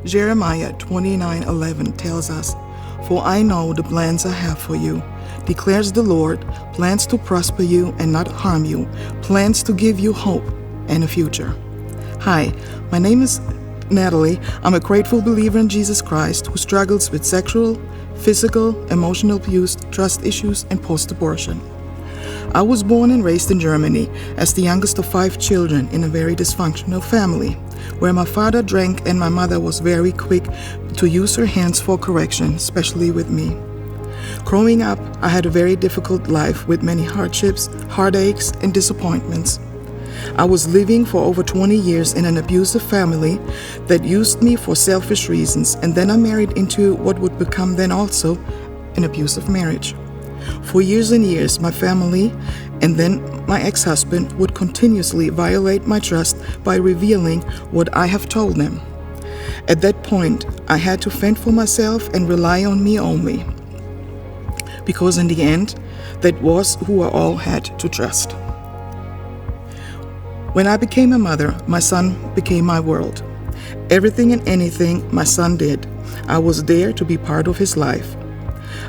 Jeremiah 29:11 tells us, "For I know the plans I have for you, declares the Lord, plans to prosper you and not harm you, plans to give you hope and a future." Hi, my name is Natalie. I'm a grateful believer in Jesus Christ who struggles with sexual, physical, emotional abuse, trust issues, and post-abortion. I was born and raised in Germany as the youngest of 5 children in a very dysfunctional family, where my father drank and my mother was very quick to use her hands for correction, especially with me. Growing up, I had a very difficult life with many hardships, heartaches, and disappointments. I was living for over 20 years in an abusive family that used me for selfish reasons, and then I married into what would become then also an abusive marriage. For years and years, my family and then my ex-husband would continuously violate my trust by revealing what I have told them. At that point, I had to fend for myself and rely on me only, because in the end, that was who I all had to trust. When I became a mother, my son became my world. Everything and anything my son did, I was there to be part of his life.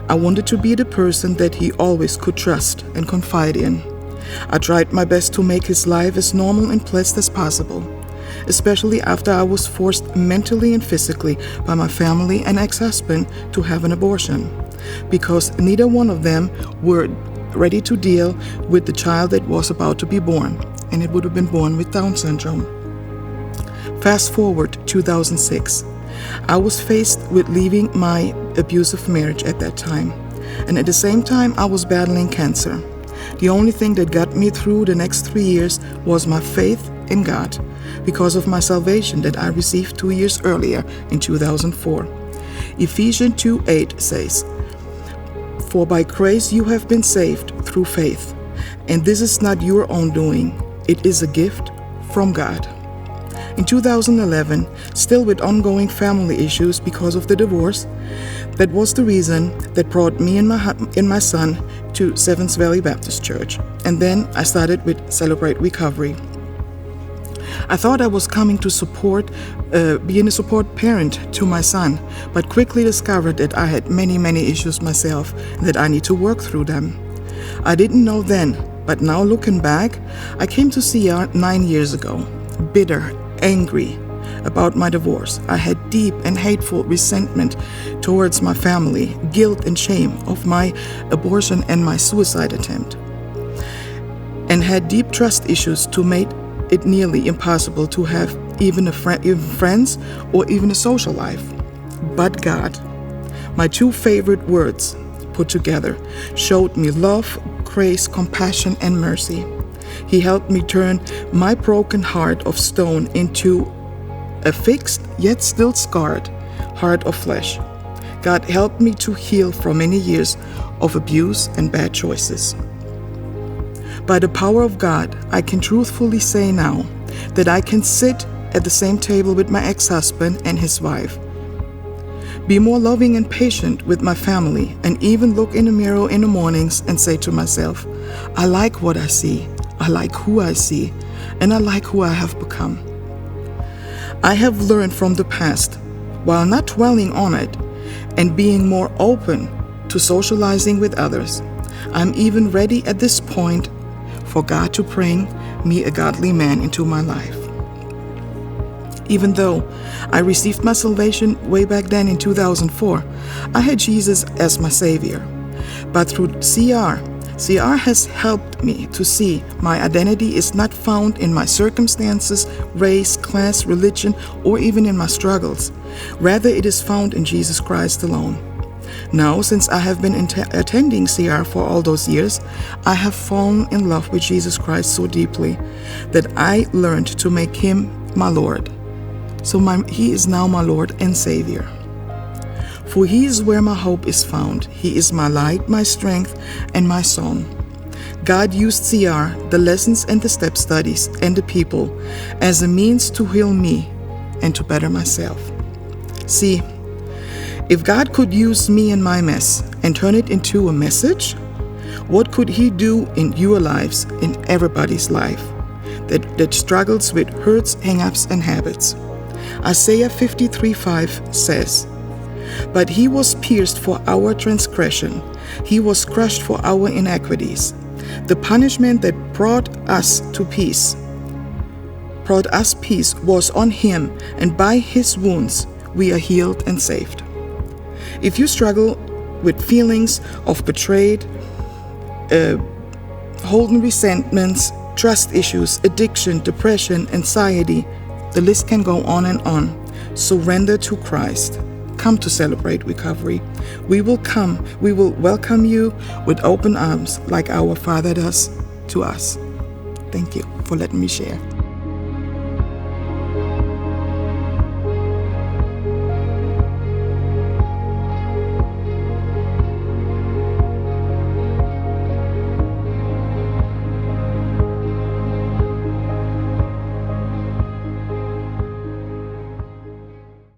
I wanted to be the person that he always could trust and confide in. I tried my best to make his life as normal and pleasant as possible, especially after I was forced mentally and physically by my family and ex-husband to have an abortion, because neither one of them were ready to deal with the child that was about to be born, and it would have been born with Down syndrome. Fast forward 2006. I was faced with leaving my abusive marriage at that time, and at the same time I was battling cancer. The only thing that got me through the next 3 years was my faith in God, because of my salvation that I received 2 years earlier in 2004. Ephesians 2:8 says, "For by grace you have been saved through faith, and this is not your own doing, it is a gift from God." In 2011, still with ongoing family issues because of the divorce, that was the reason that brought me and my son to Sevens Valley Baptist Church. And then I started with Celebrate Recovery. I thought I was coming to being a support parent to my son, but quickly discovered that I had many issues myself and that I need to work through them. I didn't know then, but now looking back, I came to CR 9 years ago, bitter, angry about my divorce. I had deep and hateful resentment towards my family, guilt and shame of my abortion and my suicide attempt, and had deep trust issues to make it nearly impossible to have even friends or even a social life. But God, my 2 favorite words put together, showed me love, grace, compassion, and mercy. He helped me turn my broken heart of stone into a fixed, yet still scarred, heart of flesh. God helped me to heal from many years of abuse and bad choices. By the power of God, I can truthfully say now that I can sit at the same table with my ex-husband and his wife, be more loving and patient with my family, and even look in the mirror in the mornings and say to myself, I like what I see, I like who I see, and I like who I have become. I have learned from the past, while not dwelling on it, and being more open to socializing with others. I'm even ready at this point for God to bring me a godly man into my life. Even though I received my salvation way back then in 2004, I had Jesus as my Savior. But through CR has helped me to see my identity is not found in my circumstances, race, class, religion, or even in my struggles. Rather, it is found in Jesus Christ alone. Now, since I have been attending CR for all those years, I have fallen in love with Jesus Christ so deeply that I learned to make Him my Lord. So He is now my Lord and Savior. For He is where my hope is found. He is my light, my strength, and my song. God used CR, the lessons and the step studies, and the people as a means to heal me and to better myself. See, if God could use me and my mess and turn it into a message, what could He do in your lives, in everybody's life that struggles with hurts, hang-ups, and habits? Isaiah 53:5 says, "But he was pierced for our transgression, he was crushed for our iniquities. The punishment that brought us peace was on him, and by his wounds we are healed and saved." If you struggle with feelings of betrayed, holding resentments, trust issues, addiction, depression, anxiety, the list can go on and on. Surrender to Christ. Come to Celebrate Recovery. We will welcome you with open arms like our Father does to us. Thank you for letting me share.